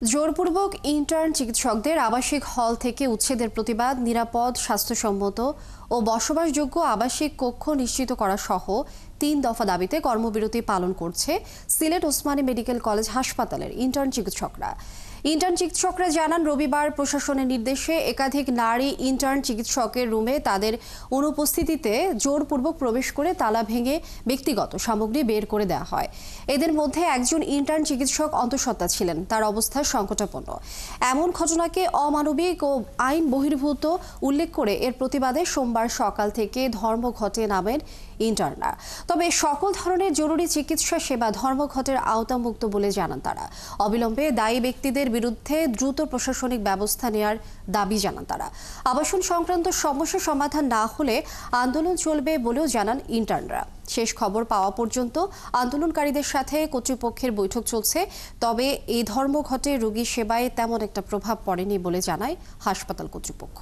জোরপূর্বক ইন্টার্ন চিকিৎসকদের আবাসিক হল থেকে উচ্ছেদের প্রতিবাদ, নিরাপদ, স্বাস্থ্যসম্মত ও বসবাসযোগ্য আবাসিক কক্ষ নিশ্চিত করা সহ ৩ দফা দাবিতে কর্মবিরতি পালন করছে সিলেট ওসমানী মেডিকেল কলেজ হাসপাতালের ইন্টার্ন চিকিৎসকরা জানান, রবিবার প্রশাসনের নির্দেশে একাধিক নারী ইন্টার্ন চিকিৎসকের রুমে তাদের অনুপস্থিতিতে জোরপূর্বক প্রবেশ করে তালা ভেঙে ব্যক্তিগত সামগ্রী বের করে দেওয়া হয়। এদের মধ্যে একজন ইন্টার্ন চিকিৎসক অন্তঃসত্ত্বা ছিলেন, তার অবস্থা সংকটাপন্ন। এমন ঘটনাকে অমানবিক ও আইন বহির্ভূত উল্লেখ করে এর প্রতিবাদে সোমবার সকাল থেকে ধর্মঘটে নামেন ইন্টার্নরা। তবে সকল ধরনের জরুরি চিকিৎসা সেবা ধর্মঘটের আওতামুক্ত বলে জানান তারা। অবিলম্বে দায়ী ব্যক্তিদের বিরুদ্ধে দ্রুত প্রশাসনিক ব্যবস্থা নেওয়ার দাবি জানান তারা। আবাসন সংক্রান্ত সমস্যা সমাধান না হলে আন্দোলন চলবে বলেও জানান ইন্টার্নরা। শেষ খবর পাওয়া পর্যন্ত আন্দোলনকারীদের সাথে কর্তৃপক্ষের বৈঠক চলছে। তবে এই ধর্মঘটে রোগী সেবায় তেমন একটা প্রভাব পড়েনি বলে জানায় হাসপাতাল কর্তৃপক্ষ।